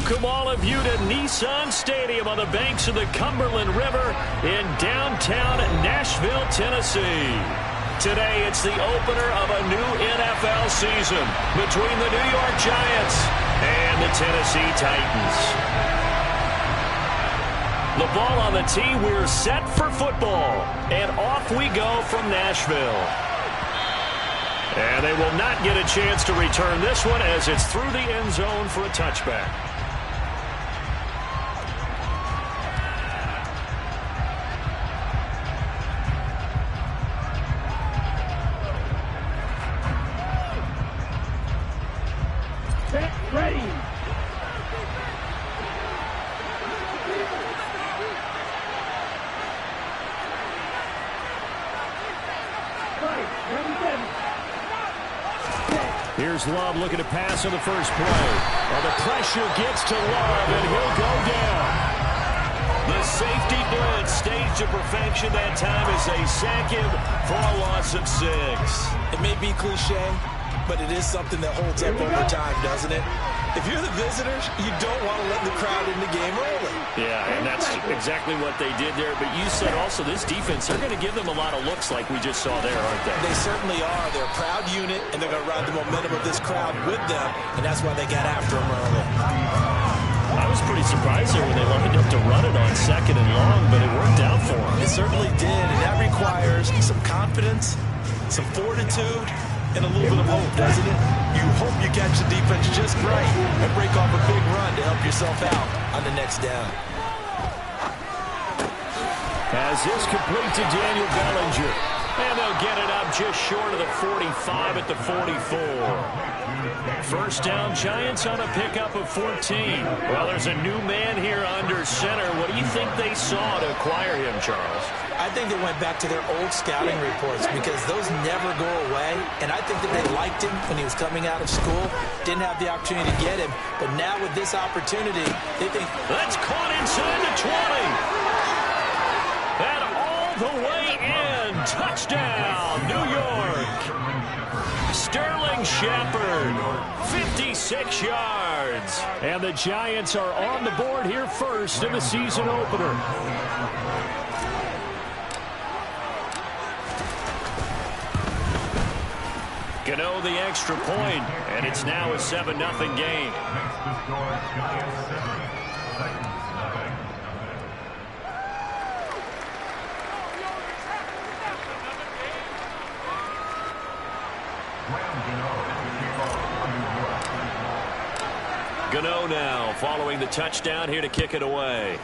Welcome all of you to Nissan Stadium on the banks of the Cumberland River in downtown Nashville, Tennessee. Today it's the opener of a new NFL season between the New York Giants and the Tennessee Titans. The ball on the tee, we're set for football, and off we go from Nashville. And they will not get a chance to return this one as it's through the end zone for a touchback. Ready. Here's Love looking to pass on the first play. Well, the pressure gets to Love, and he'll go down. The safety blitz staged to perfection that time as they sack him for a loss of 6. It may be cliche, but it is something that holds up over time, doesn't it? If you're the visitors, you don't want to let the crowd in the game early. Yeah, and that's exactly what they did there. But you said also this defense, they're going to give them a lot of looks like we just saw there, aren't they? They certainly are. They're a proud unit, and they're going to ride the momentum of this crowd with them, and that's why they got after them early. I was pretty surprised there when they lined up to run it on 2nd and long, but it worked out for them. It certainly did, and that requires some confidence, some fortitude, and a little bit of hope, doesn't it? You hope you catch the defense just right and break off a big run to help yourself out on the next down. As this complete to Daniel Bellinger. And they'll get it up just short of the 45 at the 44. First down, Giants on a pickup of 14. Well, there's a new man here under center. What do you think they saw to acquire him, Charles? I think they went back to their old scouting reports because those never go away. And I think that they liked him when he was coming out of school. Didn't have the opportunity to get him. But now with this opportunity, they think... That's caught inside the 20. And all the way in. Touchdown, New York. Sterling Shepard, 56 yards. And the Giants are on the board here first in the season opener. Gano the extra point, and it's now a 7-0 game. Gano now following the touchdown here to kick it away.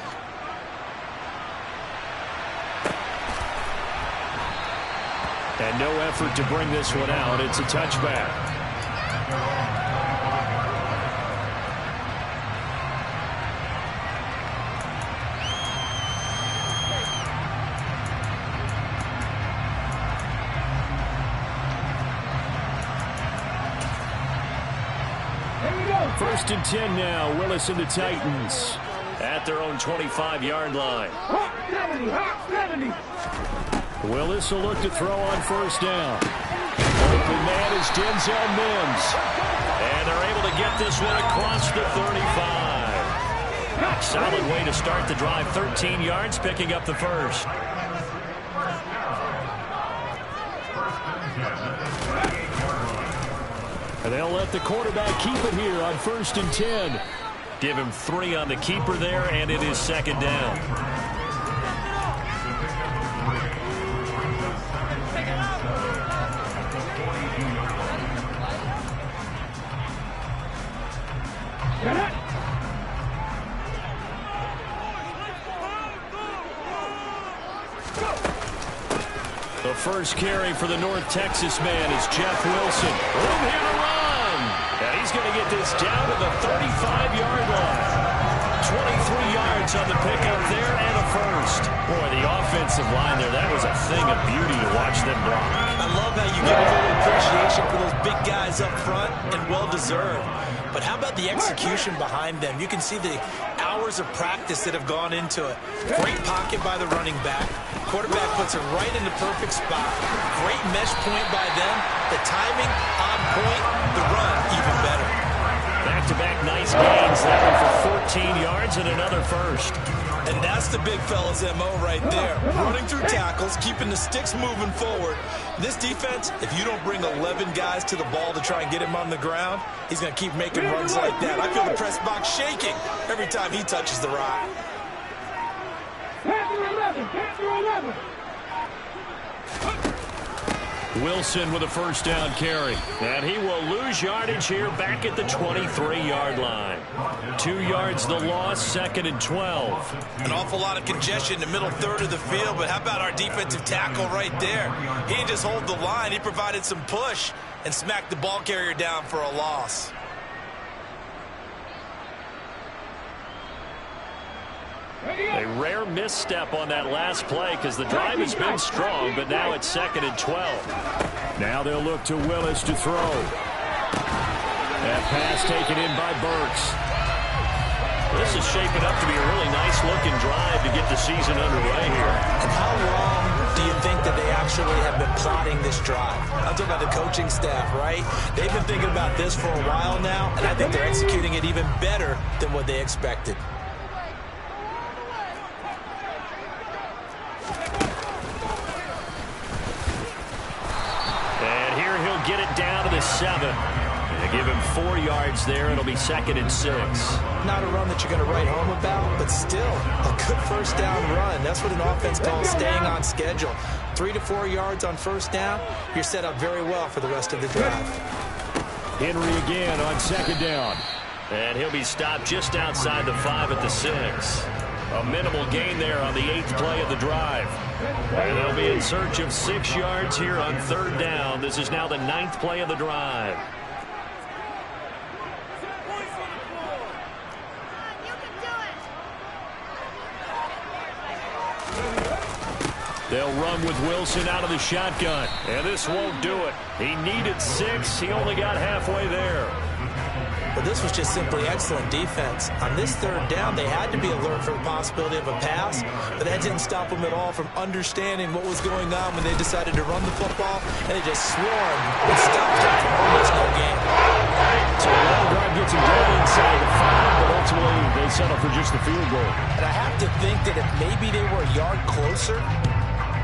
And no effort to bring this one out. It's a touchback. First and 10 now. Willis and the Titans at their own 25-yard line. Willis will look to throw on first down. Open man is Denzel Mims. And they're able to get this one across the 35. Solid way to start the drive. 13 yards, picking up the first. And they'll let the quarterback keep it here on first and 10. Give him 3 on the keeper there, and it is second down. The first carry for the North Texas man is Jeff Wilson. Room here to run. And he's going to get this down to the 35-yard line. 23 yards on the pickup there and a first. Boy, the offensive line there, that was a thing of beauty to watch them block. I love how you get a little appreciation for those big guys up front, and well-deserved. But how about the execution behind them? You can see the hours of practice that have gone into it. Great pocket by the running back. Quarterback puts it right in the perfect spot. Great mesh point by them. The timing on point. The run even better. That back-to-back nice gains. That one for 14 yards and another first. And that's the big fella's MO right there. Running through tackles, keeping the sticks moving forward. This defense, if you don't bring 11 guys to the ball to try and get him on the ground, he's going to keep making runs like that. I feel the press box shaking every time he touches the rock. Wilson with a first down carry. And he will lose yardage here back at the 23-yard line. 2 yards the loss, 2nd and 12. An awful lot of congestion in the middle third of the field, but how about our defensive tackle right there? He didn't just hold the line, he provided some push and smacked the ball carrier down for a loss. A rare misstep on that last play because the drive has been strong, but now it's 2nd and 12. Now they'll look to Willis to throw. That pass taken in by Burks. This is shaping up to be a really nice-looking drive to get the season underway here. And how long do you think that they actually have been plotting this drive? I'm talking about the coaching staff, right? They've been thinking about this for a while now, and I think they're executing it even better than what they expected. Get it down to the 7. They give him 4 yards there. It'll be 2nd and 6. Not a run that you're going to write home about, but still a good first down run. That's what an offense calls staying on schedule. 3 to 4 yards on first down, you're set up very well for the rest of the drive. Henry again on 2nd down. And he'll be stopped just outside the 5 at the 6. A minimal gain there on the 8th play of the drive. And they'll be in search of 6 yards here on 3rd down. This is now the 9th play of the drive. They'll run with Wilson out of the shotgun. And this won't do it. He needed 6. He only got halfway there. But this was just simply excellent defense. On this 3rd down, they had to be alert for the possibility of a pass, but that didn't stop them at all from understanding what was going on when they decided to run the football, and they just swarmed and stopped it for almost no gain. So the long drive gets him down inside the 5, but ultimately they settle for just the field goal. And I have to think that if maybe they were a yard closer,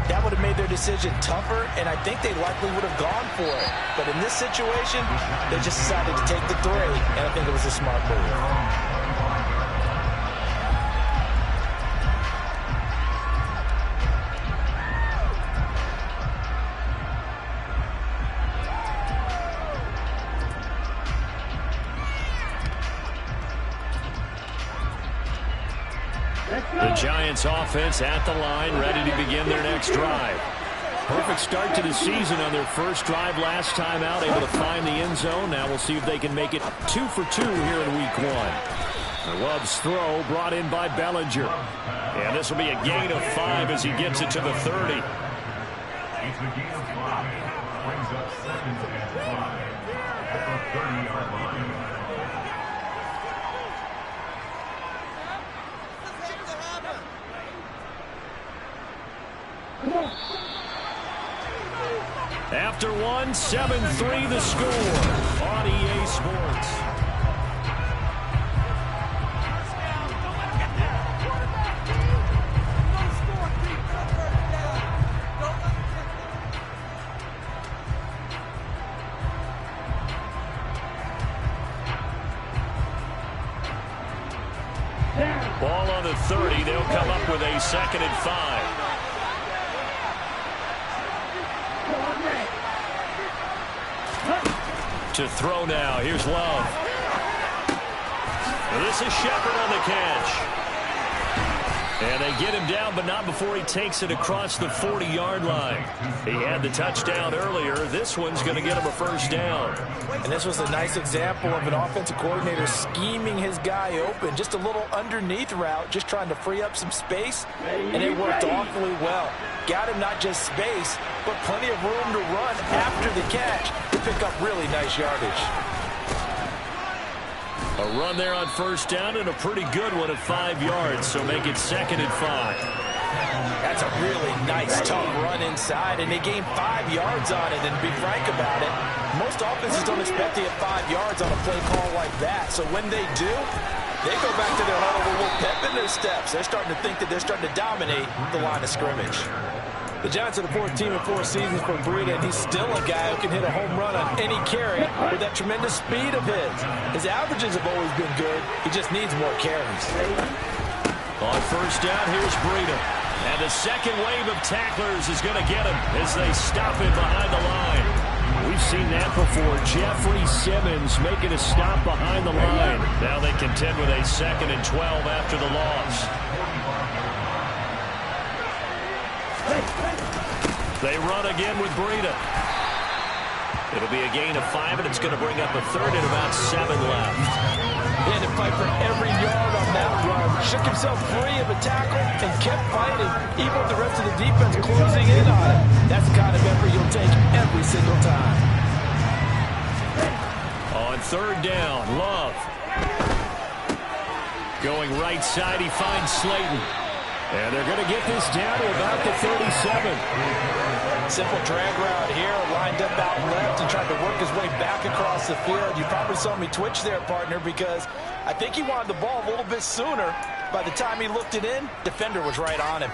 that would have made their decision tougher, and I think they likely would have gone for it. But in this situation, they just decided to take the 3, and I think it was a smart move. The Giants offense at the line, ready to begin their next drive. Perfect start to the season on their first drive last time out, able to find the end zone. Now we'll see if they can make it 2 for 2 here in week 1. Love's throw brought in by Bellinger. And this will be a gain of 5 as he gets it to the 30. After 1, 7-3 the score on EA Sports. Ball on the 30. They'll come up with a 2nd and 5. To throw now. Here's Love. And this is Shepard on the catch. And they get him down, but not before he takes it across the 40-yard line. He had the touchdown earlier. This one's going to get him a first down. And this was a nice example of an offensive coordinator scheming his guy open. Just a little underneath route, just trying to free up some space, and it worked awfully well. Got him not just space, but plenty of room to run after the catch to pick up really nice yardage. A run there on first down and a pretty good one at 5 yards, so make it 2nd and 5. That's a really nice, tough run inside, and they gained 5 yards on it. And to be frank about it, most offenses don't expect to get 5 yards on a play call like that. So when they do, they go back to their huddle with a little pep in their steps. They're starting to think that they're starting to dominate the line of scrimmage. The Giants are the 4th team in 4 seasons for Breida, and he's still a guy who can hit a home run on any carry with that tremendous speed of his. His averages have always been good. He just needs more carries. On first down, here's Breida. And the second wave of tacklers is going to get him as they stop him behind the line. We've seen that before. Jeffrey Simmons making a stop behind the line. Now they contend with a 2nd and 12 after the loss. They run again with Breida. It'll be a gain of 5, and it's going to bring up a 3rd and about 7 left. He had to fight for every yard on that run. Shook himself free of a tackle and kept fighting, even with the rest of the defense closing in on him. That's the kind of effort you'll take every single time. On 3rd down, Love. Going right side, he finds Slayton. And they're going to get this down to about the 37. Simple drag route here, lined up out left and tried to work his way back across the field. You probably saw me twitch there, partner, because I think he wanted the ball a little bit sooner. By the time he looked it in, defender was right on him.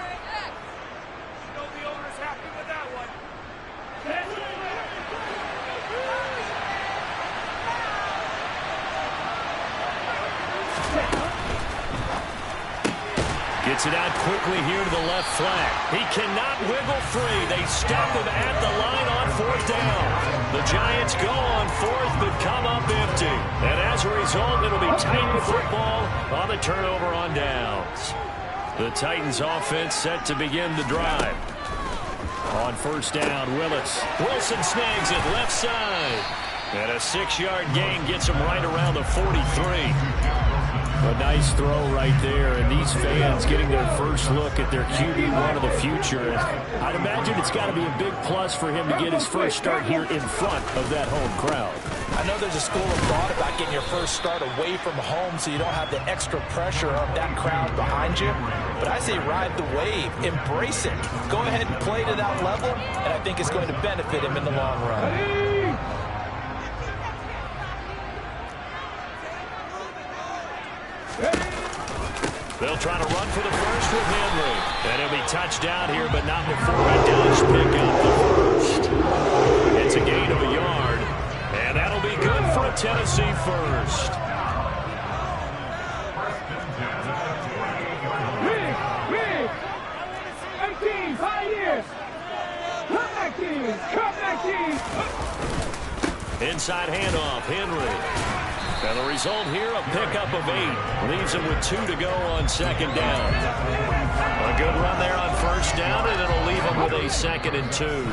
Gets it out quickly here to the left flank. He cannot wiggle free. They stop him at the line on 4th down. The Giants go on 4th but come up empty. And as a result, it'll be Titan football on the turnover on downs. The Titans offense set to begin the drive. On first down, Wilson snags it left side. And a 6-yard gain gets him right around the 43. A nice throw right there, and these fans getting their first look at their QB1 of the future. I'd imagine it's got to be a big plus for him to get his first start here in front of that home crowd. I know there's a school of thought about getting your first start away from home so you don't have the extra pressure of that crowd behind you. But I say ride the wave, embrace it. Go ahead and play to that level, and I think it's going to benefit him in the long run. They'll try to run for the first with Henry. And he'll be touchdown here, but not before a Dodge pick up the first. It's a gain of a yard. And that'll be good for a Tennessee first. Big. 18, 5 years. Come back, team. Inside handoff, Henry. And the result here, a pickup of 8. Leaves him with 2 to go on 2nd down. A good run there on first down, and it'll leave him with a 2nd and 2.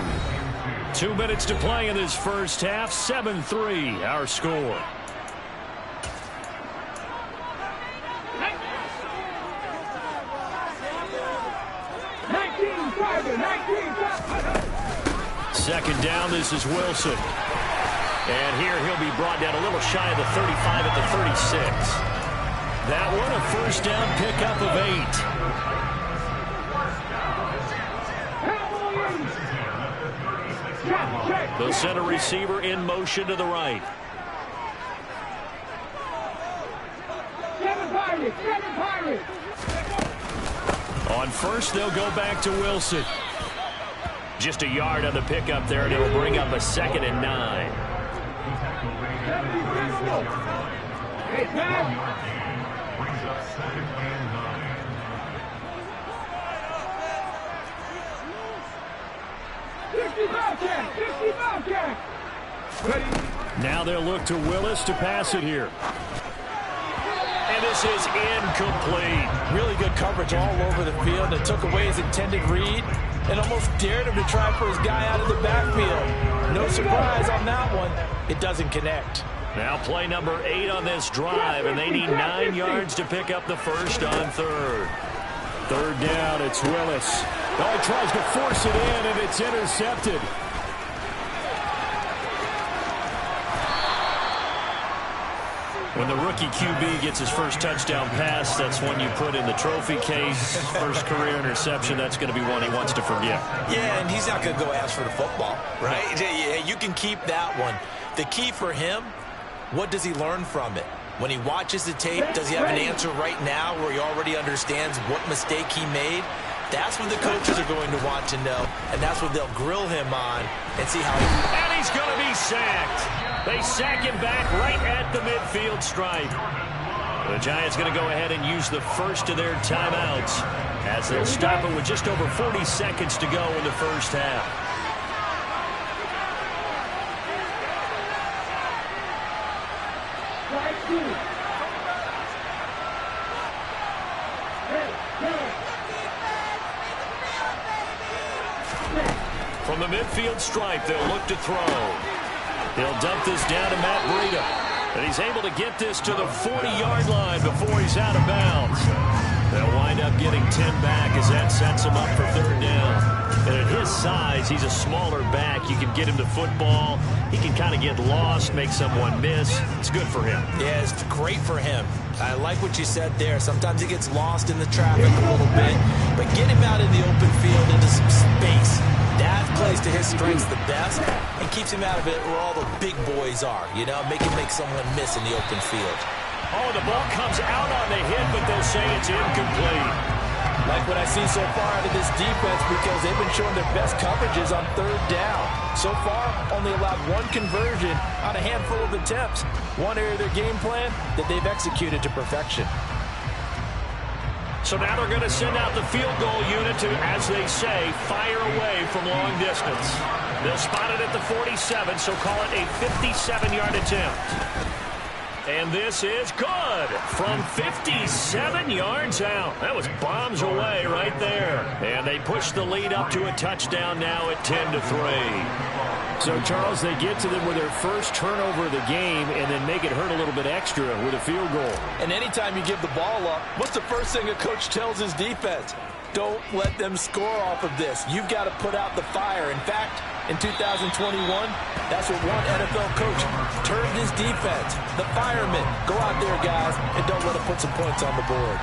2 minutes to play in this first half. 7-3, our score. Second down, this is Wilson. And here he'll be brought down a little shy of the 35 at the 36. That one, a first down pickup of 8. They'll send a receiver in motion to the right. On first, they'll go back to Wilson. Just a yard on the pickup there, and it'll bring up a 2nd and 9. Now they'll look to Willis to pass it here. And this is incomplete. Really good coverage all over the field. It took away his intended read and almost dared him to try for his guy out of the backfield. No surprise on that one. It doesn't connect. Now play number 8 on this drive, and they need 9 yards to pick up the first on 3rd. 3rd down, it's Willis. Oh, he tries to force it in, and it's intercepted. When the rookie QB gets his first touchdown pass, that's when you put in the trophy case. First career interception, that's going to be one he wants to forget. Yeah, and he's not going to go ask for the football, right? Yeah, you can keep that one. The key for him, what does he learn from it? When he watches the tape, does he have an answer right now where he already understands what mistake he made? That's what the coaches are going to want to know, and that's what they'll grill him on and see how he... And he's going to be sacked. They sack him back right at the midfield stripe. The Giants going to go ahead and use the first of their timeouts as they'll stop it with just over 40 seconds to go in the first half. From the midfield stripe, they'll look to throw. He'll dump this down to Matt Breida. And he's able to get this to the 40-yard line before he's out of bounds. They'll wind up getting 10 back as that sets him up for third down. And at his size, he's a smaller back. You can get him to football. He can kind of get lost, make someone miss. It's good for him. Yeah, it's great for him. I like what you said there. Sometimes he gets lost in the traffic a little bit. But get him out in the open field into some space. That plays to his strengths the best and keeps him out of it where all the big boys are. You know, make someone miss in the open field. Oh, the ball comes out on the hit, but they'll say it's incomplete. Like what I see so far out of this defense because they've been showing their best coverages on third down. So far, only allowed one conversion on a handful of attempts. One area of their game plan that they've executed to perfection. So now they're going to send out the field goal unit to, as they say, fire away from long distance. They'll spot it at the 47, so call it a 57-yard attempt. And this is good from 57 yards out. That was bombs away right there. And they push the lead up to a touchdown now at 10-3. So, Charles, they get to them with their first turnover of the game and then make it hurt a little bit extra with a field goal. And anytime you give the ball up, what's the first thing a coach tells his defense? Don't let them score off of this. You've got to put out the fire. In fact, in 2021, that's what one NFL coach termed his defense. The firemen. Go out there, guys, and don't let them put some points on the board.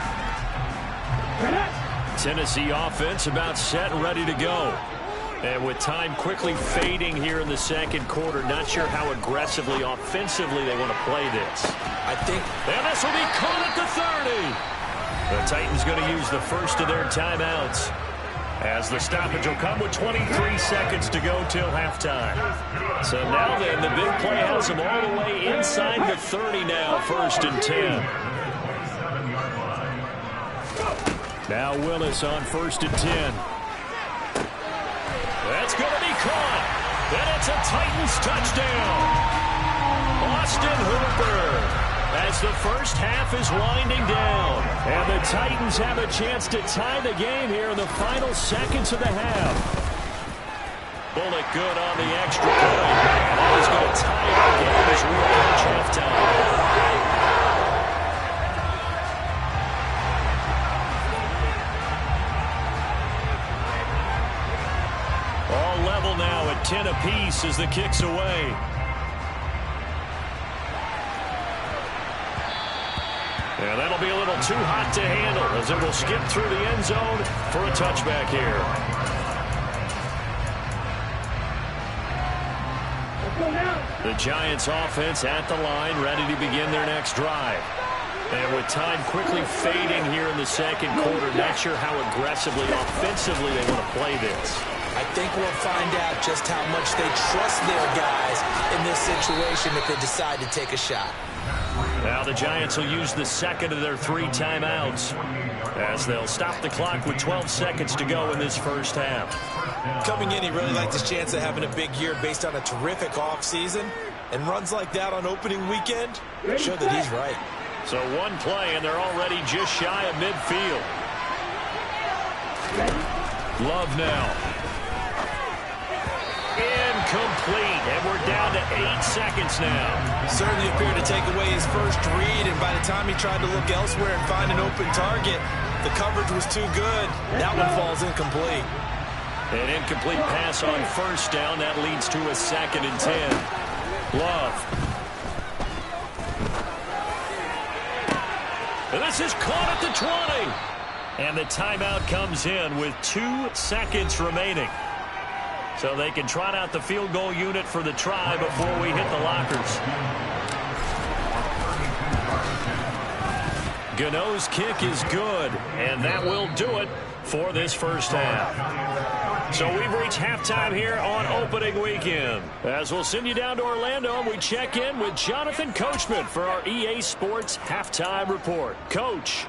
Tennessee offense about set and ready to go. And with time quickly fading here in the second quarter, not sure how aggressively, offensively they want to play this. I think... And this will be caught at the 30. The Titans going to use the first of their timeouts as the stoppage will come with 23 seconds to go till halftime. So now then, the big play has them all the way inside the 30 now, 1st and 10. Now Willis on 1st and 10. That's going to be caught. And it's a Titans touchdown. Austin Hooper. As the first half is winding down. And the Titans have a chance to tie the game here in the final seconds of the half. Bullock good on the extra point. And he's going to tie the game as we approach halftime. All level now at 10 apiece as the kick's away. And that'll be a little too hot to handle as it will skip through the end zone for a touchback here. The Giants offense at the line, ready to begin their next drive. And with time quickly fading here in the second quarter, not sure how aggressively, offensively they want to play this. I think we'll find out just how much they trust their guys in this situation if they decide to take a shot. Now the Giants will use the second of their 3 timeouts as they'll stop the clock with 12 seconds to go in this first half. Coming in, he really liked his chance of having a big year based on a terrific offseason, and runs like that on opening weekend show that he's right. So one play, and they're already just shy of midfield. Love now. Incomplete, and we're down to 8 seconds now. Certainly appeared to take away his first read, and by the time he tried to look elsewhere and find an open target, the coverage was too good. That one falls incomplete. An incomplete pass on first down. That leads to a 2nd and 10. Love. And this is caught at the 20. And the timeout comes in with 2 seconds remaining. So they can trot out the field goal unit for the try before we hit the lockers. Gano's kick is good, and that will do it for this first half. So we've reached halftime here on opening weekend. As we'll send you down to Orlando, and we check in with Jonathan Coachman for our EA Sports Halftime Report. Coach.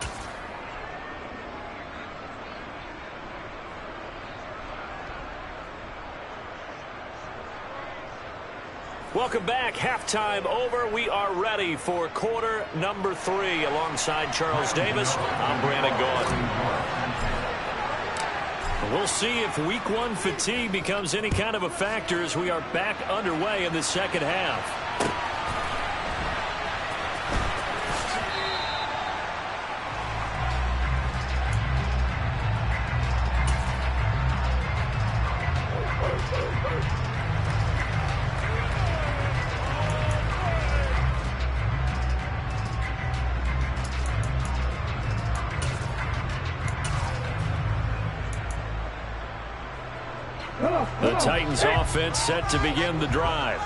Welcome back. Halftime over. We are ready for quarter number 3. Alongside Charles Davis, I'm Brandon Gaudin. We'll see if week 1 fatigue becomes any kind of a factor as we are back underway in the second half. The Titans offense set to begin the drive.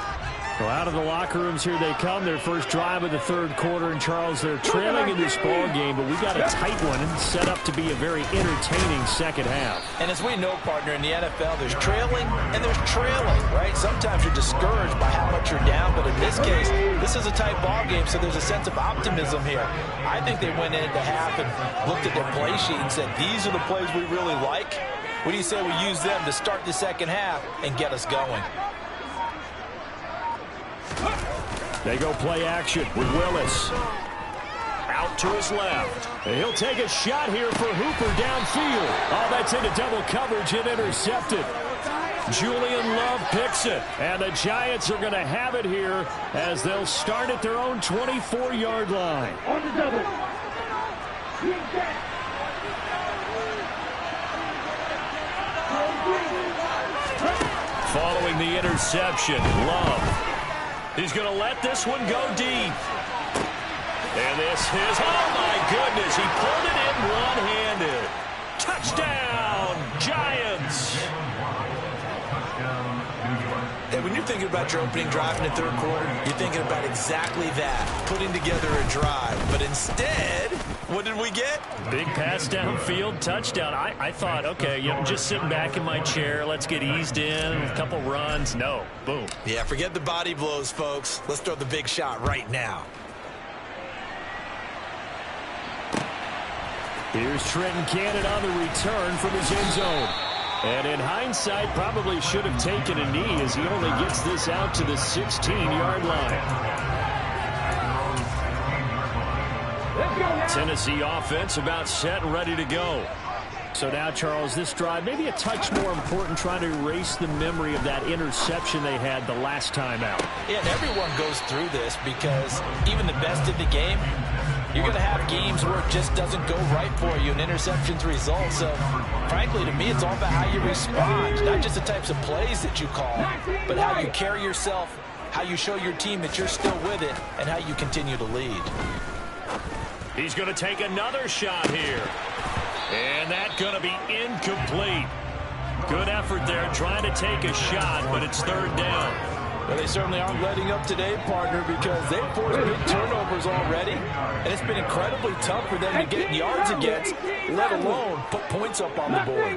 Well, out of the locker rooms here they come. Their first drive of the third quarter. And, Charles, they're trailing in this ball game, but we got a tight one and set up to be a very entertaining second half. And as we know, partner, in the NFL, there's trailing and there's trailing, right? Sometimes you're discouraged by how much you're down, but in this case, this is a tight ball game, so there's a sense of optimism here. I think they went into half and looked at their play sheet and said, these are the plays we really like. What do you say we use them to start the second half and get us going? They go play action with Willis. Out to his left. And he'll take a shot here for Hooper downfield. Oh, that's into double coverage and intercepted. Julian Love picks it. And the Giants are going to have it here as they'll start at their own 24-yard line. On the double. Following the interception, Love. He's going to let this one go deep. And this is, oh my goodness, he pulled it in one-handed. Touchdown, Giants. And when you're thinking about your opening drive in the third quarter, you're thinking about exactly that, putting together a drive. But instead, what did we get? Big pass downfield, touchdown. I thought, okay, I'm just sitting back in my chair. Let's get eased in, a couple runs. No, boom. Yeah, forget the body blows, folks. Let's throw the big shot right now. Here's Trenton Cannon on the return from his end zone. And in hindsight, probably should have taken a knee as he only gets this out to the 16-yard line. Tennessee offense about set and ready to go. So now, Charles, this drive maybe a touch more important, trying to erase the memory of that interception they had the last time out. Yeah, and everyone goes through this because even the best in the game, you're going to have games where it just doesn't go right for you and interceptions result. So, frankly, to me, it's all about how you respond, not just the types of plays that you call, but how you carry yourself, how you show your team that you're still with it, and how you continue to lead. He's going to take another shot here. And that's going to be incomplete. Good effort there trying to take a shot, but it's third down. Well, they certainly aren't letting up today, partner, because they've forced big turnovers already, and it's been incredibly tough for them to get yards against, let alone put points up on the board.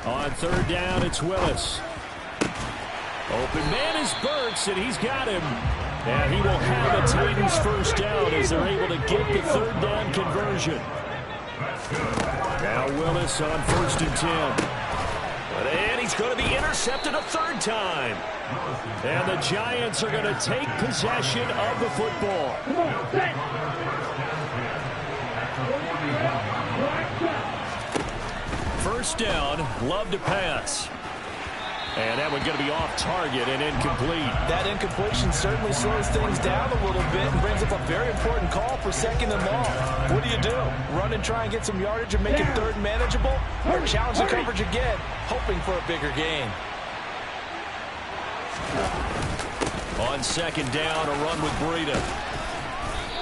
On third down, it's Willis. Open man is Burks, and he's got him. And he will have the Titans first down as they're able to get the third down conversion. Now Willis on 1st and 10. And he's going to be intercepted a third time. And the Giants are going to take possession of the football. First down, Love to pass. And that one's going to be off target and incomplete. That incompletion certainly slows things down a little bit and brings up a very important call for second and long. What do? Run and try and get some yardage and make it third manageable? Or challenge the coverage again, hoping for a bigger gain? On second down, a run with Breida.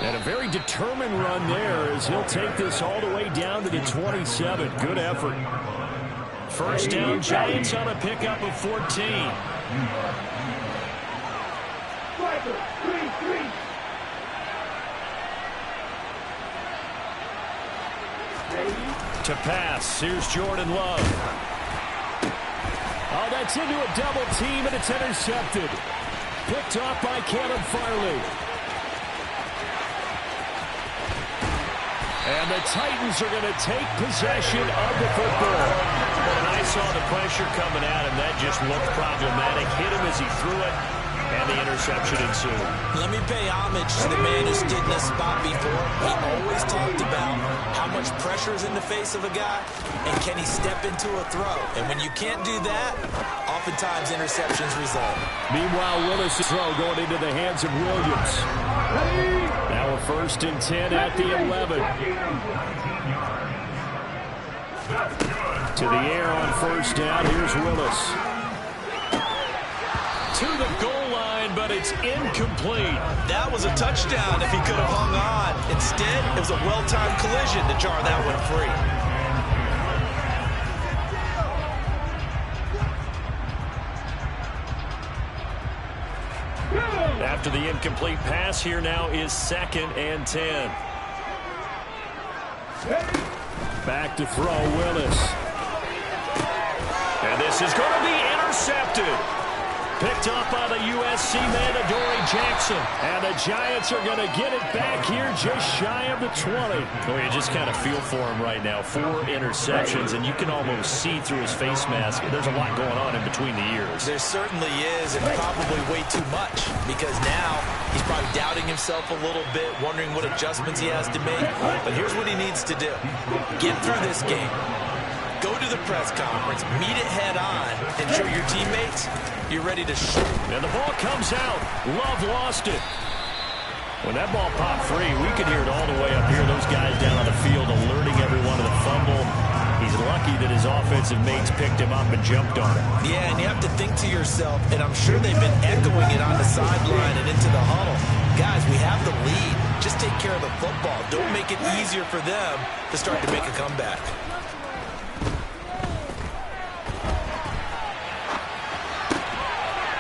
And a very determined run there as he'll take this all the way down to the 27. Good effort. First down, Giants on a pickup of 14. To pass, here's Jordan Love. Oh, that's into a double team, and it's intercepted. Picked off by Caleb Farley. And the Titans are going to take possession of the football. When I saw the pressure coming at him, that just looked problematic. Hit him as he threw it, and the interception ensued. Let me pay homage to the man who stood in this spot before. He always talked about how much pressure is in the face of a guy, and can he step into a throw. And when you can't do that, oftentimes interceptions result. Meanwhile, Willis' throw going into the hands of Williams. Now a 1st and 10 at the 11. To the air on 1st down. Here's Willis. To the goal line, but it's incomplete. That was a touchdown if he could have hung on. Instead, it was a well-timed collision to jar that one free. After the incomplete pass, here now is 2nd and 10. Back to throw, Willis. And this is going to be intercepted. Picked up by the USC man, Adoree Jackson. And the Giants are going to get it back here just shy of the 20. Oh, you just kind of feel for him right now. 4 interceptions, and you can almost see through his face mask. There's a lot going on in between the ears. There certainly is, and probably way too much, because now he's probably doubting himself a little bit, wondering what adjustments he has to make. But here's what he needs to do. Get through this game. Go to the press conference, meet it head on, and show your teammates you're ready to shoot. And the ball comes out. Love lost it. When that ball popped free, we could hear it all the way up here. Those guys down on the field alerting everyone to the fumble. He's lucky that his offensive mates picked him up and jumped on it. Yeah, and you have to think to yourself, and I'm sure they've been echoing it on the sideline and into the huddle. Guys, we have the lead. Just take care of the football. Don't make it easier for them to start to make a comeback.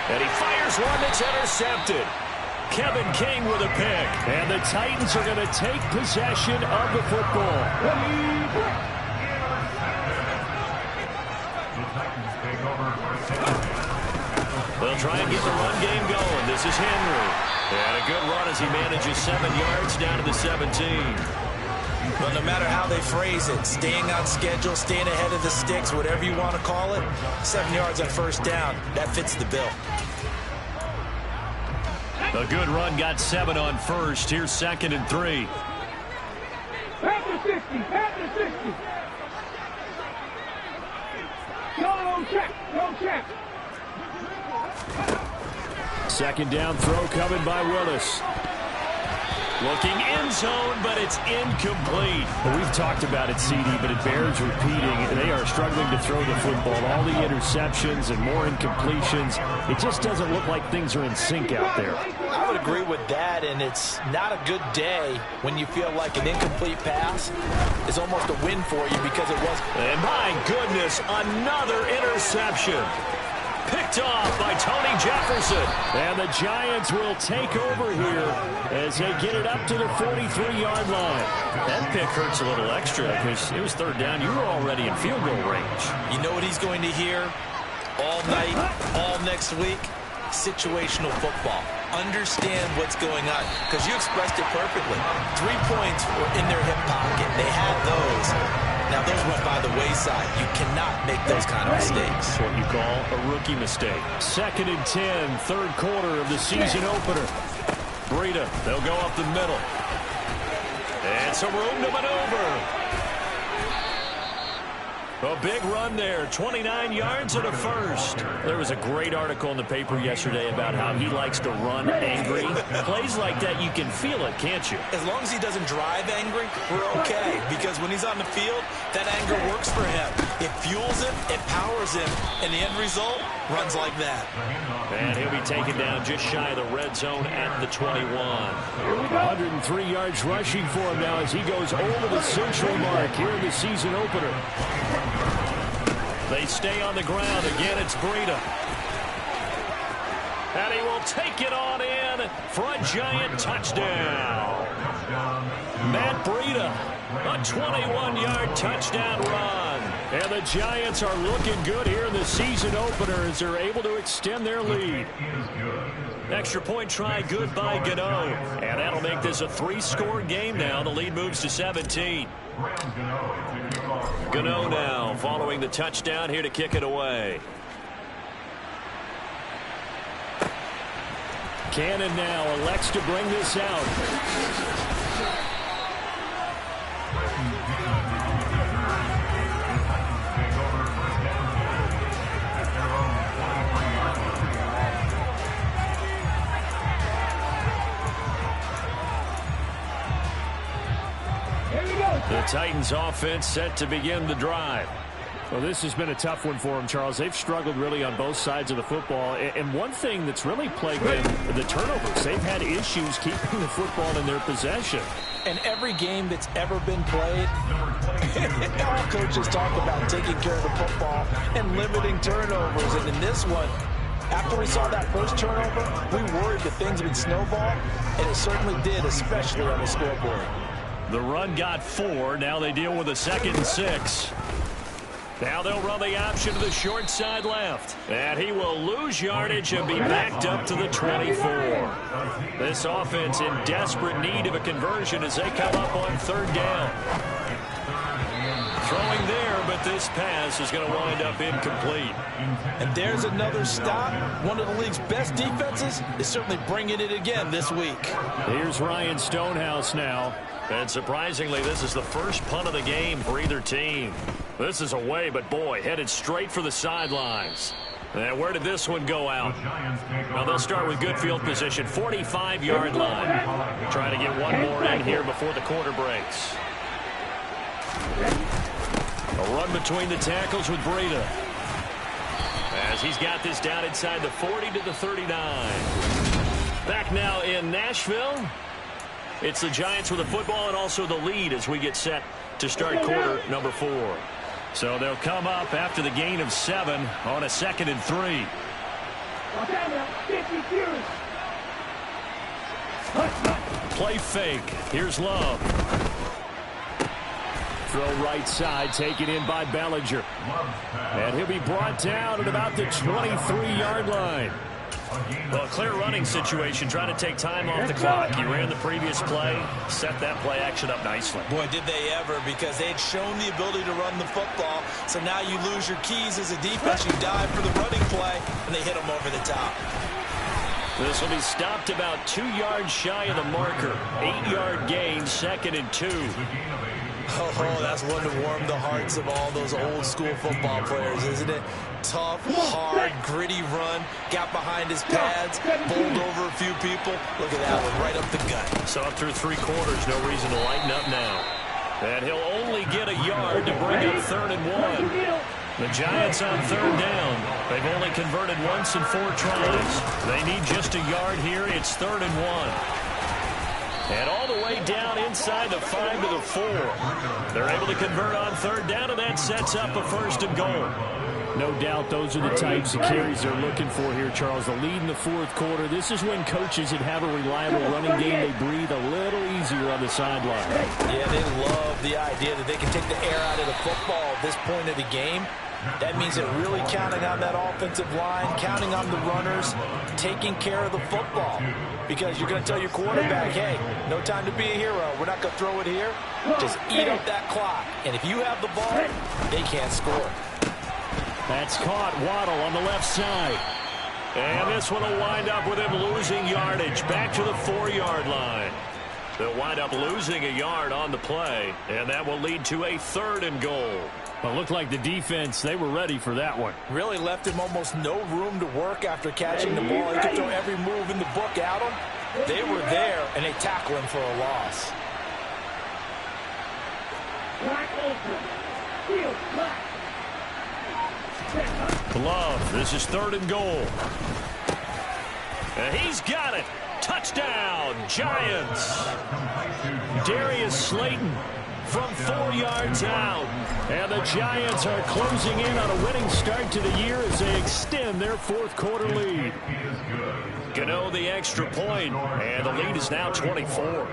And he fires one that's intercepted. Kevin King with a pick. And the Titans are going to take possession of the football. They'll try and get the run game going. This is Henry. And a good run as he manages 7 yards down to the 17. But no matter how they phrase it, staying on schedule, staying ahead of the sticks, whatever you want to call it, 7 yards on 1st down, that fits the bill. A good run got 7 on 1st. Here's 2nd and 3. Pass the 60, pass the 60. Don't check, don't check. 2nd down throw coming by Willis. Looking end zone, but it's incomplete. Well, we've talked about it, CD, but it bears repeating. They are struggling to throw the football. All the interceptions and more incompletions. It just doesn't look like things are in sync out there. I would agree with that, and it's not a good day when you feel like an incomplete pass is almost a win for you because it was. And my goodness, another interception. Picked off by Tony Jefferson. And the Giants will take over here as they get it up to the 43-yard line. That pick hurts a little extra because it was 3rd down. You were already in field goal range. You know what he's going to hear all night, all next week? Situational football. Understand what's going on, because you expressed it perfectly. 3 points were in their hip pocket. They had those. Now, those went by the wayside. You cannot make those kind of mistakes. That's what you call a rookie mistake. 2nd and 10, 3rd quarter of the season opener. Breida, they'll go up the middle. And some room to maneuver. A big run there, 29 yards and a first. There was a great article in the paper yesterday about how he likes to run angry. Plays like that, you can feel it, can't you? As long as he doesn't drive angry, we're okay. Because when he's on the field, that anger works for him. It fuels him, it powers him, and the end result runs like that. And he'll be taken down just shy of the red zone at the 21. 103 yards rushing for him now as he goes over the century mark here in the season opener. They stay on the ground. Again, it's Breida. And he will take it on in for a giant touchdown. Matt Breida, a 21-yard touchdown run. And the Giants are looking good here in the season opener as they're able to extend their lead. Extra point try good by Gano. And that'll make this a 3-score game now. The lead moves to 17. Gano now following the touchdown here to kick it away. Cannon now elects to bring this out. The Titans offense set to begin the drive. Well, this has been a tough one for them, Charles. They've struggled really on both sides of the football. And one thing that's really plagued them, the turnovers. They've had issues keeping the football in their possession. And every game that's ever been played, all coaches talk about taking care of the football and limiting turnovers. And in this one, after we saw that first turnover, we worried that things would snowball, and it certainly did, especially on the scoreboard. The run got 4. Now they deal with a 2nd and 6. Now they'll run the option to the short side left. And he will lose yardage and be backed up to the 24. This offense in desperate need of a conversion as they come up on 3rd down. Throwing there, but this pass is going to wind up incomplete. And there's another stop. One of the league's best defenses is certainly bringing it again this week. Here's Ryan Stonehouse now. And surprisingly, this is the first punt of the game for either team. This is away, but boy, headed straight for the sidelines. And where did this one go out? Now they'll start with good field position, 45-yard line. Trying to get one more in here before the quarter breaks. A run between the tackles with Breida. As he's got this down inside the 40 to the 39. Back now in Nashville. It's the Giants with the football and also the lead as we get set to start quarter number 4. So they'll come up after the gain of 7 on a 2nd and 3. Play fake. Here's Love. Throw right side, taken in by Bellinger. And he'll be brought down at about the 23-yard line. Well, a clear running situation, trying to take time off the clock. He ran the previous play, set that play action up nicely. Boy, did they ever, because they had shown the ability to run the football. So now you lose your keys as a defense. You dive for the running play, and they hit them over the top. This will be stopped about 2 yards shy of the marker. 8-yard gain, 2nd and 2. Oh, that's one to warm the hearts of all those old school football players, isn't it? Tough, hard, gritty run. Got behind his pads, bowled over a few people. Look at that one, right up the gut. Saw through 3 quarters, no reason to lighten up now. And he'll only get a yard to bring up 3rd and 1. The Giants on 3rd down. They've only converted once in 4 tries. They need just a yard here. It's 3rd and 1. And all the way down inside the 5 to the 4. They're able to convert on 3rd down, and that sets up a 1st and goal. No doubt those are the types of carries they're looking for here, Charles. The lead in the 4th quarter. This is when coaches that have a reliable running game, they breathe a little easier on the sideline. Yeah, they love the idea that they can take the air out of the football at this point of the game. That means they're really counting on that offensive line, counting on the runners, taking care of the football. Because you're going to tell your quarterback, hey, no time to be a hero. We're not going to throw it here. Just eat up that clock. And if you have the ball, they can't score. That's caught. Waddle on the left side. And this one will wind up with him losing yardage back to the 4-yard line. They'll wind up losing a yard on the play, and that will lead to a 3rd and goal. Well, it looked like the defense, they were ready for that one. Really left him almost no room to work after catching the ball. He could throw every move in the book at him. They were there, and they tackled him for a loss. Glove. This is 3rd and goal. And he's got it. Touchdown, Giants. Darius Slayton from 4 yards out. And the Giants are closing in on a winning start to the year as they extend their 4th quarter lead. Gano the extra point, and the lead is now 24.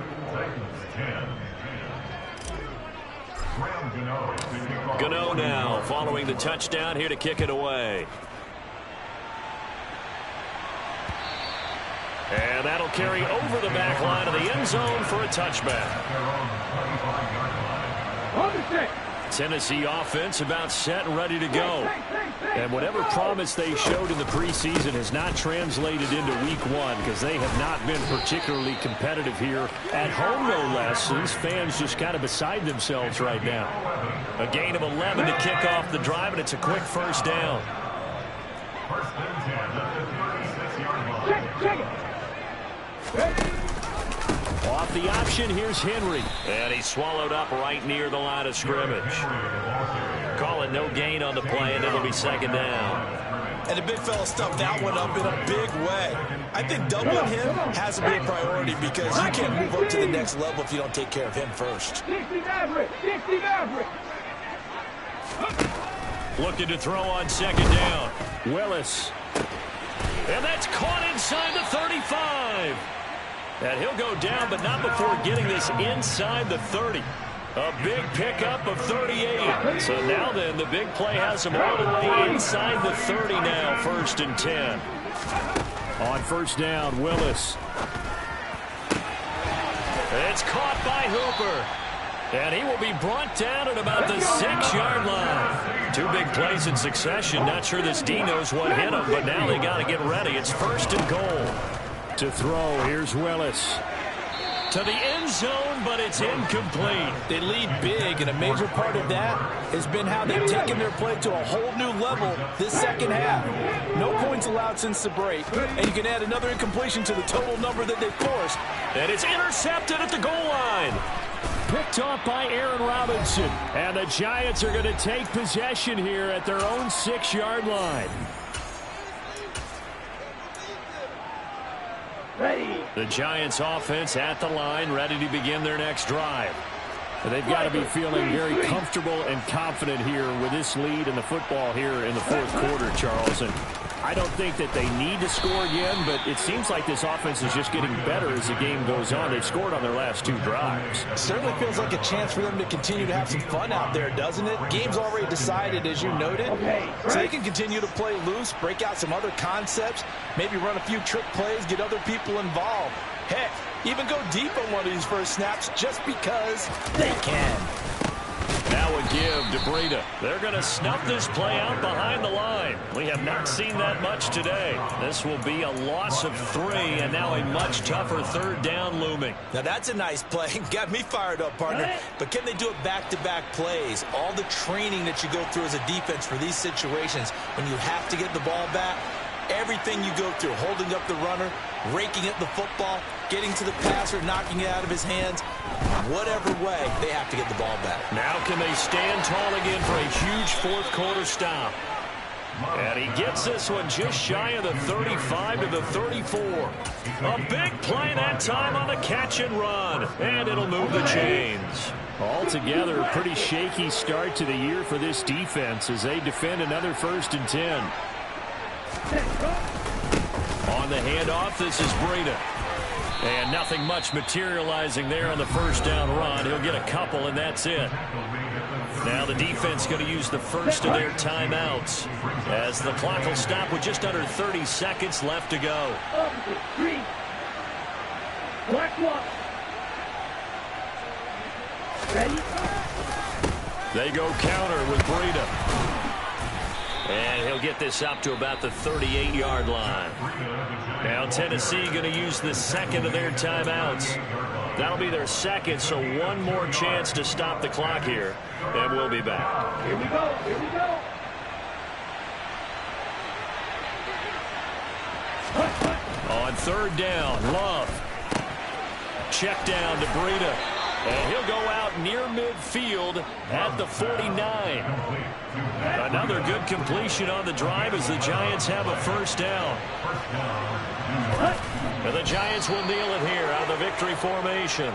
Gano now following the touchdown here to kick it away. And that'll carry over the back line of the end zone for a touchback. Tennessee offense about set and ready to go. And whatever promise they showed in the preseason has not translated into week 1 because they have not been particularly competitive here at home, no less, since fans just kind of beside themselves right now. A gain of 11 to kick off the drive, and it's a quick first down. Off the option, here's Henry. And he's swallowed up right near the line of scrimmage. Call it no gain on the play, and it'll be 2nd down. And the big fella stuffed that one up in a big way. I think doubling him has to be a priority because you can't move up to the next level if you don't take care of him first. Looking to throw on 2nd down. Willis. And that's caught inside the 35. And he'll go down, but not before getting this inside the 30. A big pickup of 38. So now then, the big play has him all the way inside the 30 now, 1st and 10. On 1st down, Willis. It's caught by Hooper. And he will be brought down at about the 6-yard line. 2 big plays in succession. Not sure this D knows what hit him, but now they got to get ready. It's 1st and goal. To throw, here's Willis. To the end zone, but it's incomplete. They lead big, and a major part of that has been how they've taken their play to a whole new level this second half. No points allowed since the break, and you can add another incompletion to the total number that they've forced. And it's intercepted at the goal line. Picked off by Aaron Robinson. And the Giants are going to take possession here at their own 6-yard line. Ready. The Giants offense at the line, ready to begin their next drive. They've got to be feeling very comfortable and confident here with this lead in the football here in the 4th quarter, Charles. And I don't think that they need to score again, but it seems like this offense is just getting better as the game goes on. They've scored on their last 2 drives. Certainly feels like a chance for them to continue to have some fun out there, doesn't it? Game's already decided, as you noted. So they can continue to play loose, break out some other concepts, maybe run a few trick plays, get other people involved. Heck, even go deep on one of these first snaps just because they can. Now a give to Breida. They're going to snuff this play out behind the line. We have not seen that much today. This will be a loss of 3, and now a much tougher 3rd down looming. Now that's a nice play. Got me fired up, partner. But can they do it back-to-back plays? All the training that you go through as a defense for these situations when you have to get the ball back, everything you go through, holding up the runner, raking at the football, getting to the passer, knocking it out of his hands, whatever way, they have to get the ball back. Now can they stand tall again for a huge 4th quarter stop? And he gets this one just shy of the 35 to the 34. A big play that time on the catch and run. And it'll move the chains. Altogether, a pretty shaky start to the year for this defense as they defend another 1st and 10. On the handoff, this is Breida. And nothing much materializing there on the 1st down run. He'll get a couple, and that's it. Now the defense going to use the first of their timeouts as the clock will stop with just under 30 seconds left to go. Ready? They go counter with Breida. And he'll get this up to about the 38-yard line. Now Tennessee going to use the 2nd of their timeouts. That'll be their second, so one more chance to stop the clock here, and we'll be back. Here we go. Here we go. On third down, Love. Check down to Breida. And he'll go out near midfield at the 49. Another good completion on the drive as the Giants have a first down. And the Giants will kneel it here out of the victory formation.